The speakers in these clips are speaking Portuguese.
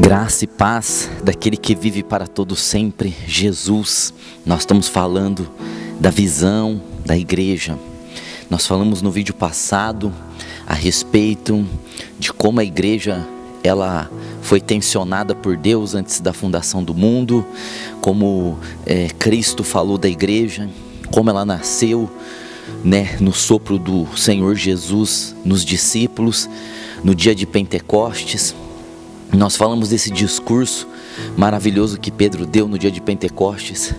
Graça e paz daquele que vive para todo sempre, Jesus. Nós estamos falando da visão da igreja. Nós falamos no vídeo passado a respeito de como a igreja ela foi tensionada por Deus antes da fundação do mundo, como Cristo falou da igreja, como ela nasceu, no sopro do Senhor Jesus nos discípulos, no dia de Pentecostes. Nós falamos desse discurso maravilhoso que Pedro deu no dia de Pentecostes,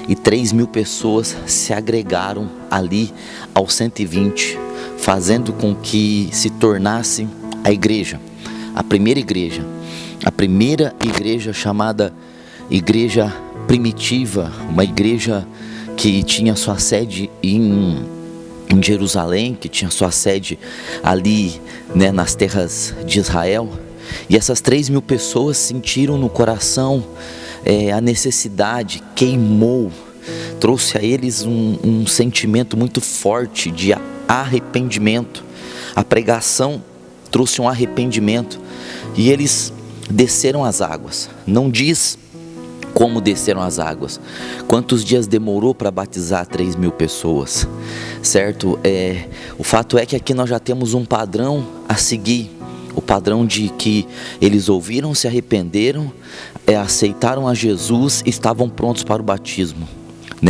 e 3.000 pessoas se agregaram ali aos 120, fazendo com que se tornasse a igreja, a primeira igreja chamada igreja primitiva, uma igreja que tinha sua sede em Jerusalém, que tinha sua sede ali, nas terras de Israel. E essas 3.000 pessoas sentiram no coração a necessidade, queimou, trouxe a eles um sentimento muito forte de arrependimento. A pregação trouxe um arrependimento e eles desceram as águas. Não diz como desceram as águas, quantos dias demorou para batizar 3.000 pessoas, certo? O fato é que aqui nós já temos um padrão a seguir. O padrão de que eles ouviram, se arrependeram, aceitaram a Jesus e estavam prontos para o batismo.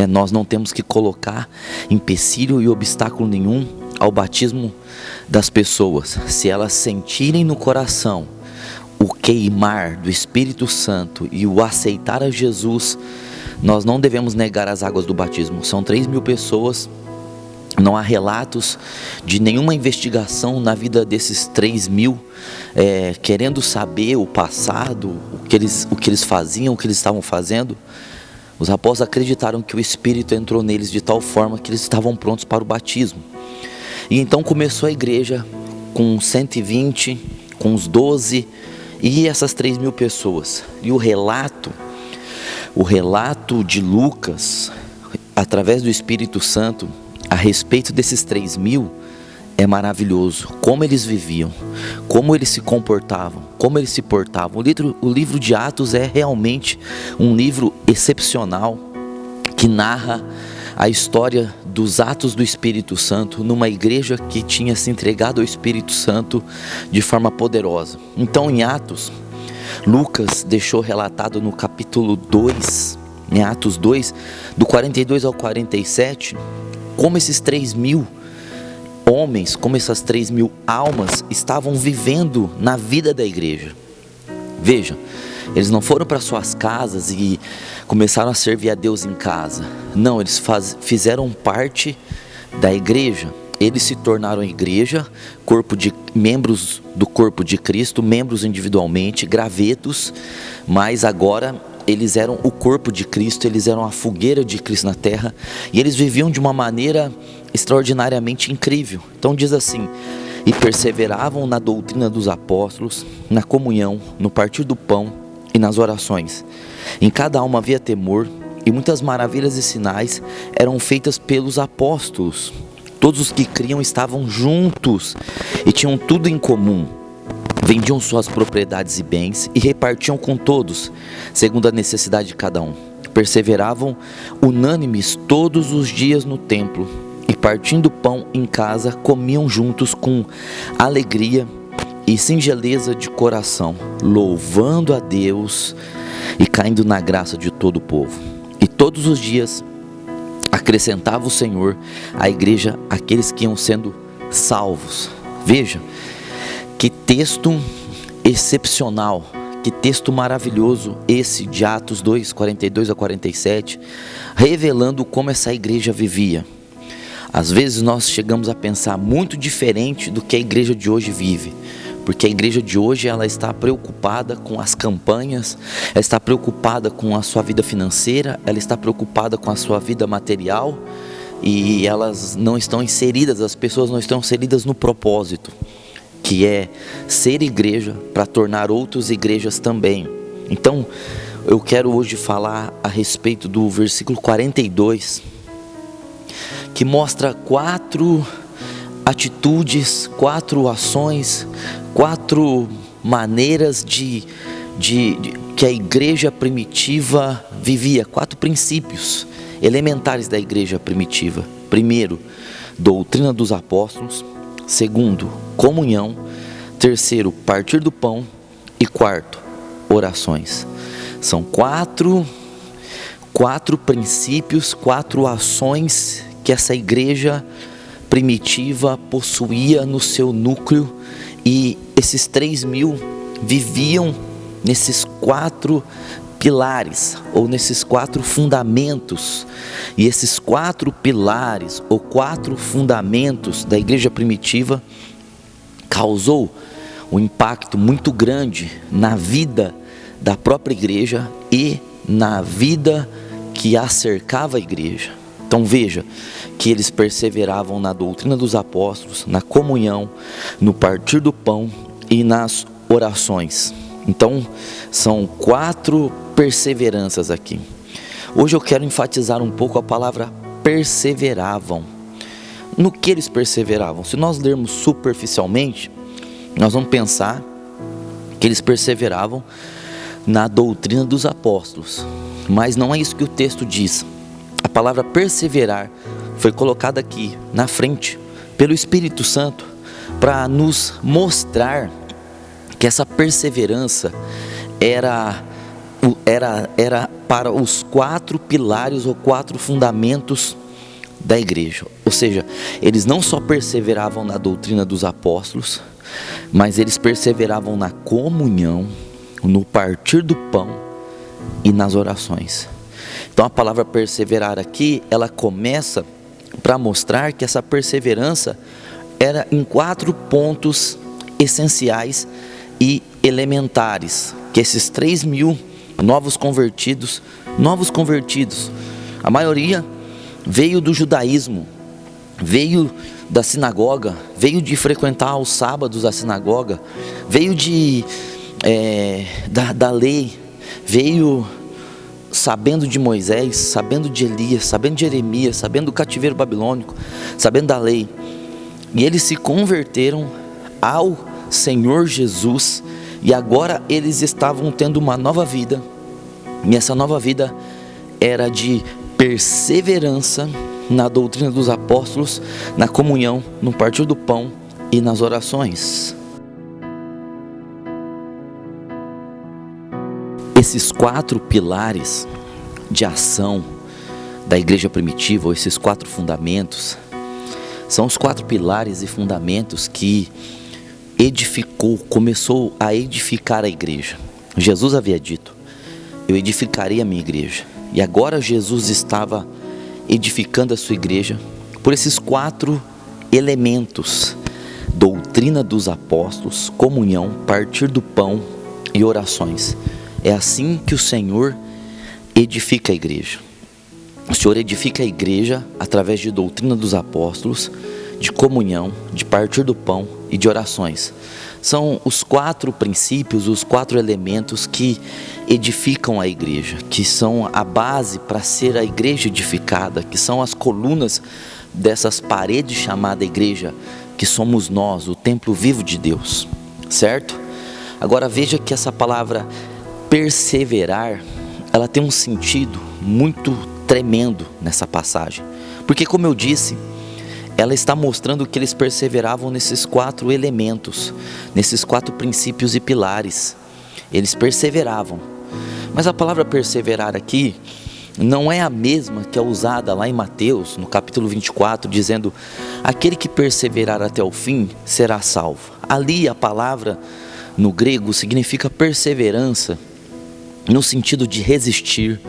Nós não temos que colocar empecilho e obstáculo nenhum ao batismo das pessoas. Se elas sentirem no coração o queimar do Espírito Santo e o aceitar a Jesus, nós não devemos negar as águas do batismo. São 3.000 pessoas. Não há relatos de nenhuma investigação na vida desses 3.000, querendo saber o passado, o que eles faziam, o que eles estavam fazendo. Os apóstolos acreditaram que o Espírito entrou neles de tal forma que eles estavam prontos para o batismo. E então começou a igreja com 120, com os 12 e essas 3.000 pessoas. E o relato de Lucas, através do Espírito Santo, a respeito desses 3.000 é maravilhoso. Como eles viviam, como eles se comportavam, como eles se portavam. O livro de Atos é realmente um livro excepcional que narra a história dos atos do Espírito Santo numa igreja que tinha se entregado ao Espírito Santo de forma poderosa. Então, em Atos, Lucas deixou relatado no capítulo 2, em Atos 2, do 42 ao 47, como esses 3.000 homens, como essas 3.000 almas estavam vivendo na vida da igreja. Veja, eles não foram para suas casas e começaram a servir a Deus em casa. Não, eles fizeram parte da igreja. Eles se tornaram a igreja, membros do corpo de Cristo, membros individualmente, gravetos, mas agora eles eram o corpo de Cristo, eles eram a fogueira de Cristo na terra, e eles viviam de uma maneira extraordinariamente incrível. Então diz assim: e perseveravam na doutrina dos apóstolos, na comunhão, no partir do pão e nas orações. Em cada alma havia temor, e muitas maravilhas e sinais eram feitas pelos apóstolos. Todos os que criam estavam juntos e tinham tudo em comum. Vendiam suas propriedades e bens e repartiam com todos, segundo a necessidade de cada um. Perseveravam unânimes todos os dias no templo, e partindo pão em casa, comiam juntos com alegria e singeleza de coração, louvando a Deus e caindo na graça de todo o povo. E todos os dias acrescentava o Senhor à igreja aqueles que iam sendo salvos. Veja, que texto excepcional, que texto maravilhoso esse de Atos 2, 42 a 47, revelando como essa igreja vivia. Às vezes nós chegamos a pensar muito diferente do que a igreja de hoje vive, porque a igreja de hoje ela está preocupada com as campanhas, ela está preocupada com a sua vida financeira, ela está preocupada com a sua vida material, e elas não estão inseridas, as pessoas não estão inseridas no propósito, que é ser igreja para tornar outras igrejas também. Então, eu quero hoje falar a respeito do versículo 42, que mostra 4 atitudes, 4 ações, 4 maneiras de que a igreja primitiva vivia, 4 princípios elementares da igreja primitiva. Primeiro, doutrina dos apóstolos. Segundo, comunhão. Terceiro, partir do pão. E quarto, orações. São quatro princípios, 4 ações que essa igreja primitiva possuía no seu núcleo, e esses 3.000 viviam nesses 4 pilares, ou nesses 4 fundamentos. E esses 4 pilares ou 4 fundamentos da igreja primitiva causou um impacto muito grande na vida da própria igreja e na vida que a cercava a igreja. Então veja que eles perseveravam na doutrina dos apóstolos, na comunhão, no partir do pão e nas orações. Então são 4 perseveranças aqui. Hoje eu quero enfatizar um pouco a palavra perseveravam. No que eles perseveravam? Se nós lermos superficialmente, nós vamos pensar que eles perseveravam na doutrina dos apóstolos, mas não é isso que o texto diz. A palavra perseverar foi colocada aqui na frente pelo Espírito Santo para nos mostrar que essa perseverança era para os 4 pilares ou 4 fundamentos da igreja. Ou seja, eles não só perseveravam na doutrina dos apóstolos, mas eles perseveravam na comunhão, no partir do pão e nas orações. Então a palavra perseverar aqui, ela começa para mostrar que essa perseverança era em 4 pontos essenciais e elementares, que esses 3.000 novos convertidos, a maioria veio do judaísmo, veio da sinagoga, veio de frequentar os sábados a sinagoga, veio da lei, veio sabendo de Moisés, sabendo de Elias, sabendo de Jeremias, sabendo do cativeiro babilônico, sabendo da lei. E eles se converteram ao Senhor Jesus, e agora eles estavam tendo uma nova vida, e essa nova vida era de perseverança na doutrina dos apóstolos, na comunhão, no partir do pão e nas orações. Esses 4 pilares de ação da igreja primitiva, ou esses 4 fundamentos, são os 4 pilares e fundamentos que começou a edificar a igreja. Jesus havia dito: eu edificarei a minha igreja. E agora Jesus estava edificando a sua igreja por esses 4 elementos: doutrina dos apóstolos, comunhão, partir do pão e orações. É assim que o Senhor edifica a igreja. O Senhor edifica a igreja através de doutrina dos apóstolos, de comunhão, de partir do pão e de orações. São os 4 princípios, os 4 elementos que edificam a igreja, que são a base para ser a igreja edificada, que são as colunas dessas paredes chamada igreja, que somos nós, o templo vivo de Deus, certo? Agora veja que essa palavra perseverar, ela tem um sentido muito tremendo nessa passagem, porque, como eu disse, ela está mostrando que eles perseveravam nesses 4 elementos, nesses 4 princípios e pilares. Eles perseveravam. Mas a palavra perseverar aqui não é a mesma que é usada lá em Mateus, no capítulo 24, dizendo: aquele que perseverar até o fim será salvo. Ali a palavra no grego significa perseverança, no sentido de resistir,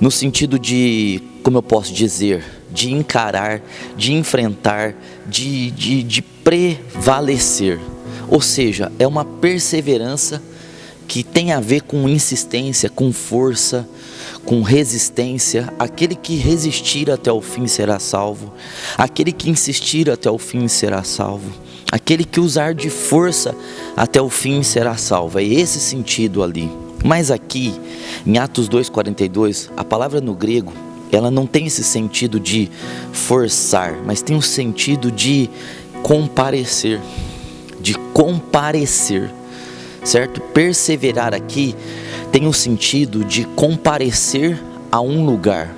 no sentido de, como eu posso dizer, de encarar, de enfrentar, de prevalecer. Ou seja, é uma perseverança que tem a ver com insistência, com força, com resistência. Aquele que resistir até o fim será salvo. Aquele que insistir até o fim será salvo. Aquele que usar de força até o fim será salvo. É esse sentido ali. Mas aqui, em Atos 2,42, a palavra no grego, ela não tem esse sentido de forçar, mas tem um sentido de comparecer, certo? Perseverar aqui tem o sentido de comparecer a um lugar,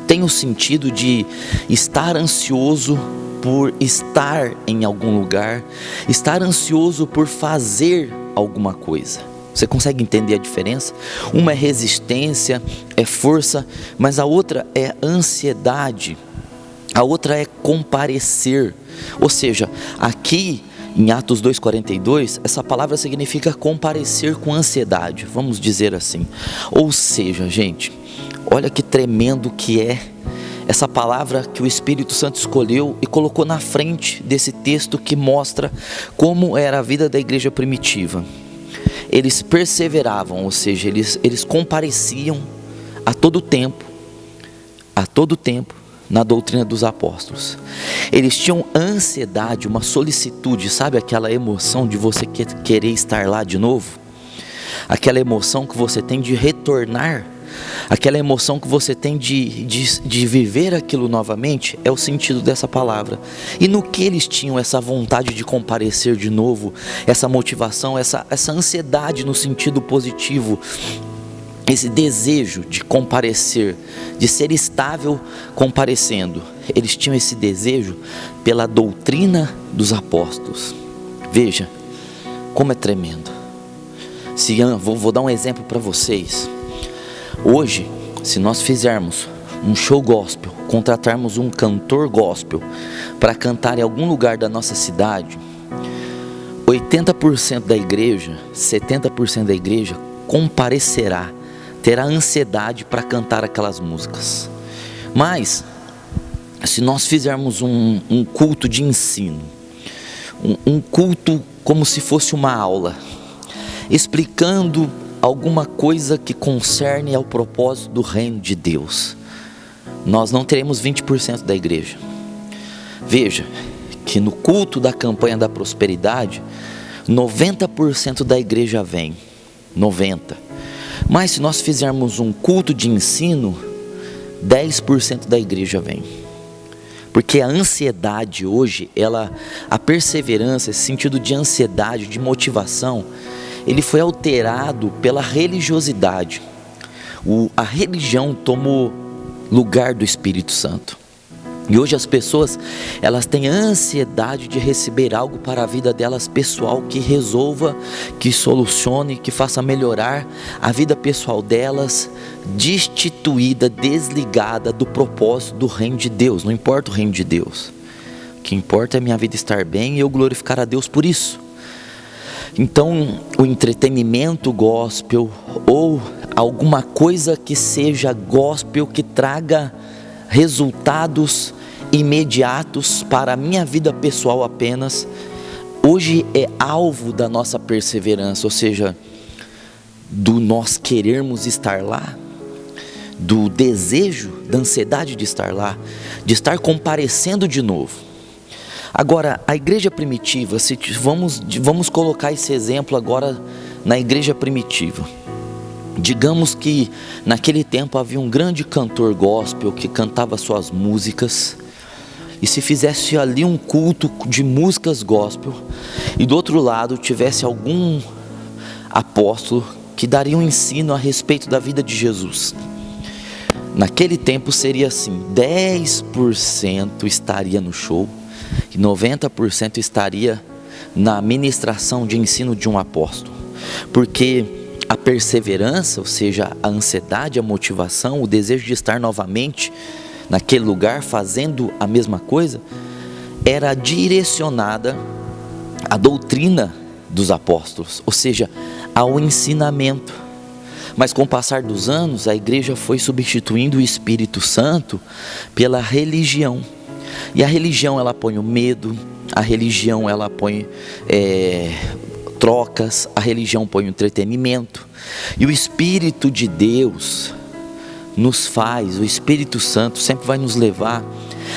tem o sentido de estar ansioso por estar em algum lugar, estar ansioso por fazer alguma coisa. Você consegue entender a diferença? Uma é resistência, é força, mas a outra é ansiedade, a outra é comparecer. Ou seja, aqui em Atos 2,42, essa palavra significa comparecer com ansiedade, vamos dizer assim. Ou seja, gente, olha que tremendo que é essa palavra que o Espírito Santo escolheu e colocou na frente desse texto que mostra como era a vida da igreja primitiva. Eles perseveravam, ou seja, eles compareciam a todo tempo na doutrina dos apóstolos. Eles tinham ansiedade, uma solicitude, sabe aquela emoção de você querer estar lá de novo? Aquela emoção que você tem de retornar, aquela emoção que você tem de viver aquilo novamente, é o sentido dessa palavra. E no que eles tinham essa vontade de comparecer de novo, essa motivação, essa ansiedade no sentido positivo, esse desejo de comparecer, de ser estável comparecendo. Eles tinham esse desejo pela doutrina dos apóstolos. Veja como é tremendo. Vou dar um exemplo para vocês. Hoje, se nós fizermos um show gospel, contratarmos um cantor gospel para cantar em algum lugar da nossa cidade, 80% da igreja, 70% da igreja comparecerá, terá ansiedade para cantar aquelas músicas. Mas, se nós fizermos um culto de ensino, um culto como se fosse uma aula, explicando alguma coisa que concerne ao propósito do reino de Deus, nós não teremos 20% da igreja. Veja que no culto da campanha da prosperidade, 90% da igreja vem, 90%. Mas se nós fizermos um culto de ensino, 10% da igreja vem. Porque a ansiedade hoje, a perseverança, esse sentido de ansiedade, de motivação, ele foi alterado pela religiosidade. A religião tomou lugar do Espírito Santo. E hoje as pessoas, elas têm ansiedade de receber algo para a vida delas pessoal, que resolva, que solucione, que faça melhorar a vida pessoal delas, destituída, desligada do propósito do reino de Deus. Não importa o reino de Deus, o que importa é a minha vida estar bem e eu glorificar a Deus por isso. Então, o entretenimento gospel ou alguma coisa que seja gospel, que traga resultados imediatos para a minha vida pessoal apenas, hoje é alvo da nossa perseverança, ou seja, do nós querermos estar lá, do desejo, da ansiedade de estar lá, de estar comparecendo de novo. Agora, a igreja primitiva, vamos colocar esse exemplo agora na igreja primitiva. Digamos que naquele tempo havia um grande cantor gospel que cantava suas músicas, e se fizesse ali um culto de músicas gospel, e do outro lado tivesse algum apóstolo que daria um ensino a respeito da vida de Jesus. Naquele tempo seria assim: 10% estaria no show e 90% estaria na ministração de ensino de um apóstolo, porque a perseverança, ou seja, a ansiedade, a motivação, o desejo de estar novamente naquele lugar fazendo a mesma coisa, era direcionada à doutrina dos apóstolos, ou seja, ao ensinamento. Mas com o passar dos anos, a igreja foi substituindo o Espírito Santo pela religião. E a religião, ela põe o medo, a religião, ela põe trocas, a religião põe o entretenimento. E o Espírito de Deus o Espírito Santo sempre vai nos levar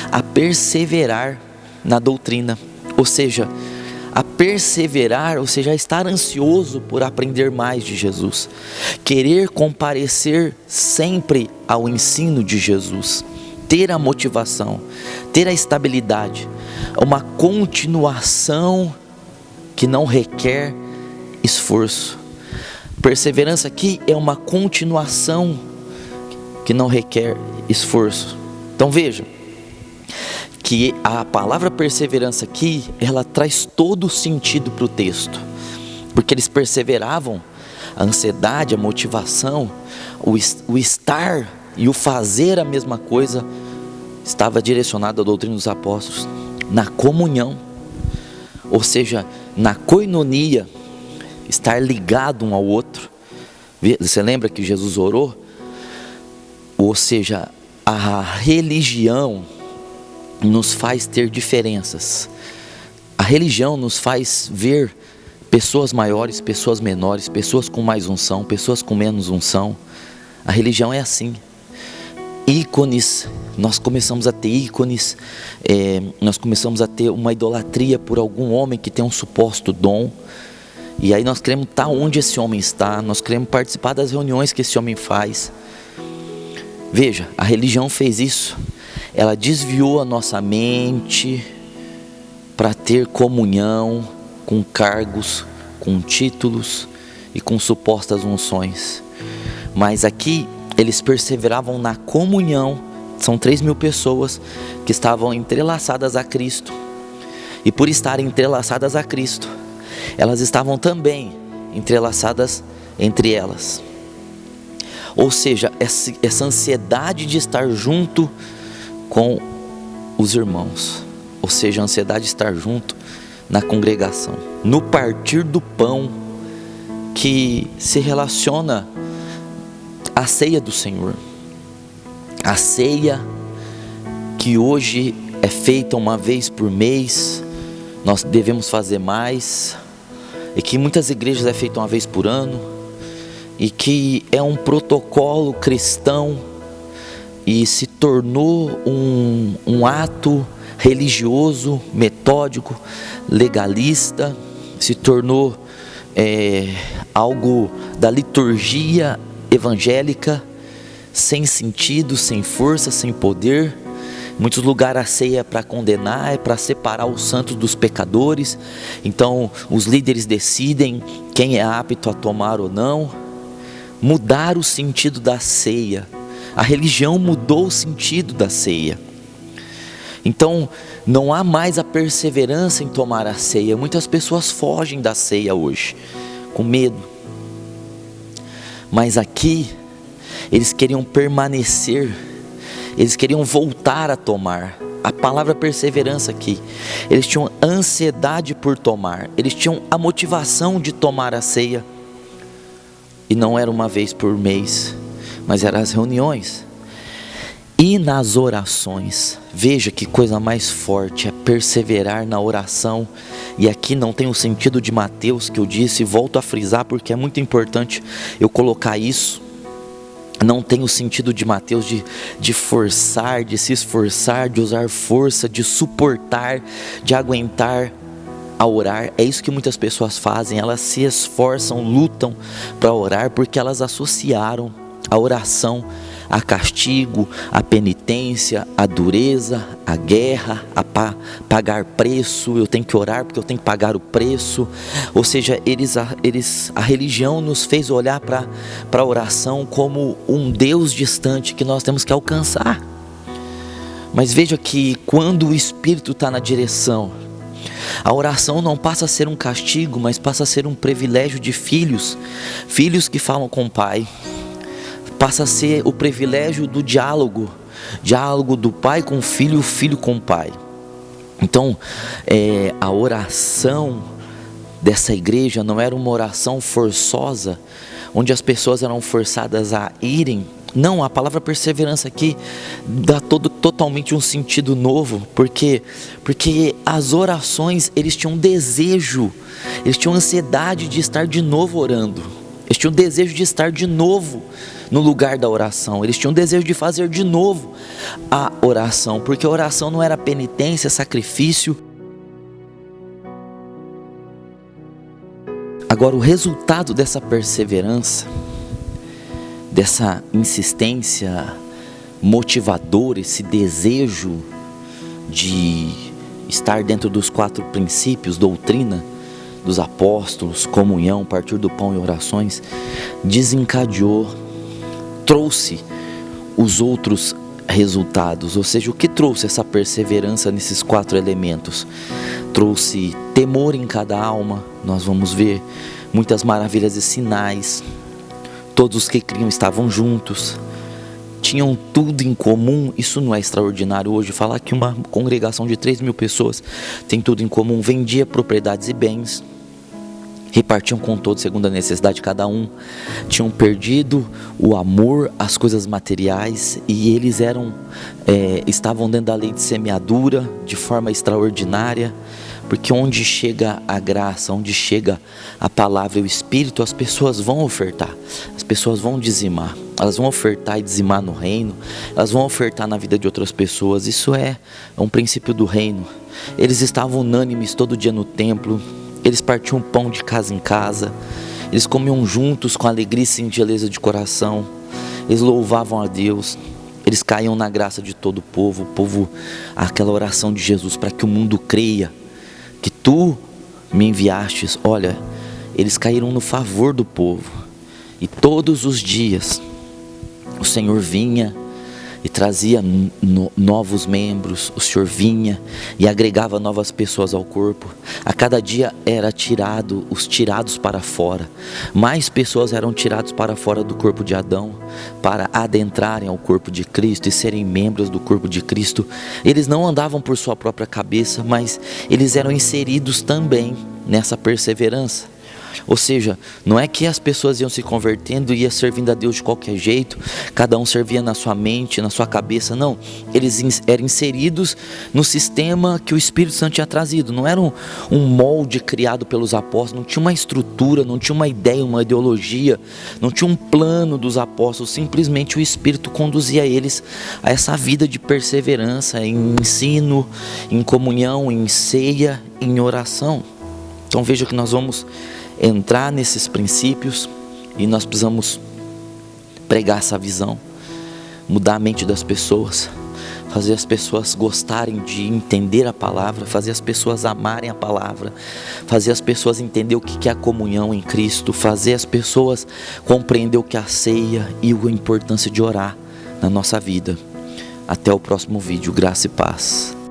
a perseverar na doutrina, ou seja, a estar ansioso por aprender mais de Jesus, querer comparecer sempre ao ensino de Jesus, ter a motivação, ter a estabilidade, uma continuação que não requer esforço. Perseverança aqui é uma continuação que não requer esforço. Então veja que a palavra perseverança aqui, ela traz todo o sentido para o texto, porque eles perseveravam. A ansiedade, a motivação, o estar e o fazer a mesma coisa estava direcionado à doutrina dos apóstolos, na comunhão, ou seja, na koinonia, estar ligado um ao outro. Você lembra que Jesus orou? Ou seja, a religião nos faz ter diferenças. A religião nos faz ver pessoas maiores, pessoas menores, pessoas com mais unção, pessoas com menos unção. A religião é assim. Ícones, nós começamos a ter ícones, nós começamos a ter uma idolatria por algum homem que tem um suposto dom. E aí nós queremos estar onde esse homem está, nós queremos participar das reuniões que esse homem faz. Veja, a religião fez isso. Ela desviou a nossa mente para ter comunhão com cargos, com títulos e com supostas unções. Mas aqui eles perseveravam na comunhão. São 3.000 pessoas que estavam entrelaçadas a Cristo. E por estarem entrelaçadas a Cristo, elas estavam também entrelaçadas entre elas. Ou seja, essa ansiedade de estar junto com os irmãos, ou seja, a ansiedade de estar junto na congregação, no partir do pão, que se relaciona à ceia do Senhor, a ceia que hoje é feita uma vez por mês, nós devemos fazer mais, e que em muitas igrejas é feita uma vez por ano, e que é um protocolo cristão, e se tornou um ato religioso, metódico, legalista, se tornou algo da liturgia evangélica, sem sentido, sem força, sem poder. Em muitos lugares a ceia é para condenar, é para separar os santos dos pecadores. Então os líderes decidem quem é apto a tomar ou não. Mudar o sentido da ceia. A religião mudou o sentido da ceia. Então não há mais a perseverança em tomar a ceia. Muitas pessoas fogem da ceia hoje, com medo. Mas aqui eles queriam permanecer, eles queriam voltar a tomar. A palavra perseverança aqui, eles tinham ansiedade por tomar, eles tinham a motivação de tomar a ceia. E não era uma vez por mês, mas eram as reuniões. E nas orações, veja que coisa mais forte, é perseverar na oração. E aqui não tem o sentido de Mateus que eu disse, volto a frisar porque é muito importante eu colocar isso. Não tem o sentido de Mateus de forçar, de se esforçar, de usar força, de suportar, de aguentar a orar. É isso que muitas pessoas fazem, elas se esforçam, lutam para orar porque elas associaram a oração a castigo, a penitência, a dureza, a guerra, a pagar preço. Eu tenho que orar porque eu tenho que pagar o preço. Ou seja, a religião nos fez olhar para a oração como um Deus distante que nós temos que alcançar. Mas veja que quando o Espírito está na direção, a oração não passa a ser um castigo, mas passa a ser um privilégio de filhos que falam com o Pai. Passa a ser o privilégio do diálogo do pai com o filho com o pai. Então, a oração dessa igreja não era uma oração forçosa, onde as pessoas eram forçadas a irem. Não, a palavra perseverança aqui dá totalmente um sentido novo, porque as orações, eles tinham desejo, eles tinham ansiedade de estar de novo orando, eles tinham desejo de estar de novo no lugar da oração, eles tinham desejo de fazer de novo a oração, porque a oração não era penitência, sacrifício. Agora, o resultado dessa perseverança, dessa insistência motivadora, esse desejo de estar dentro dos 4 princípios, doutrina, dos apóstolos, comunhão, partir do pão e orações, desencadeou, trouxe os outros resultados. Ou seja, o que trouxe essa perseverança nesses 4 elementos? Trouxe temor em cada alma. Nós vamos ver muitas maravilhas e sinais. Todos os que criam estavam juntos, tinham tudo em comum. Isso não é extraordinário hoje? Falar que uma congregação de 3.000 pessoas tem tudo em comum. Vendia propriedades e bens, repartiam com todos segundo a necessidade de cada um. Tinham perdido o amor às coisas materiais e eles estavam dentro da lei de semeadura de forma extraordinária, porque onde chega a graça, onde chega a palavra e o Espírito, as pessoas vão ofertar, as pessoas vão dizimar, elas vão ofertar e dizimar no reino, elas vão ofertar na vida de outras pessoas. Isso é um princípio do reino. Eles estavam unânimes todo dia no templo, eles partiam pão de casa em casa, eles comiam juntos com alegria e singeleza de coração, eles louvavam a Deus, eles caíam na graça de todo o povo, aquela oração de Jesus para que o mundo creia que tu me enviastes. Olha, eles caíram no favor do povo, e todos os dias o Senhor vinha e trazia novos membros, o Senhor vinha e agregava novas pessoas ao corpo. A cada dia era tirado os tirados para fora, mais pessoas eram tiradas para fora do corpo de Adão, para adentrarem ao corpo de Cristo e serem membros do corpo de Cristo. Eles não andavam por sua própria cabeça, mas eles eram inseridos também nessa perseverança. Ou seja, não é que as pessoas iam se convertendo e iam servindo a Deus de qualquer jeito, cada um servia na sua mente, na sua cabeça. Não, eles eram inseridos no sistema que o Espírito Santo tinha trazido. Não era um molde criado pelos apóstolos, não tinha uma estrutura, não tinha uma ideia, uma ideologia, não tinha um plano dos apóstolos. Simplesmente o Espírito conduzia eles a essa vida de perseverança, em ensino, em comunhão, em ceia, em oração. Então veja que nós vamos entrar nesses princípios e nós precisamos pregar essa visão, mudar a mente das pessoas, fazer as pessoas gostarem de entender a palavra, fazer as pessoas amarem a palavra, fazer as pessoas entender o que é a comunhão em Cristo, fazer as pessoas compreender o que é a ceia e a importância de orar na nossa vida. Até o próximo vídeo, graça e paz.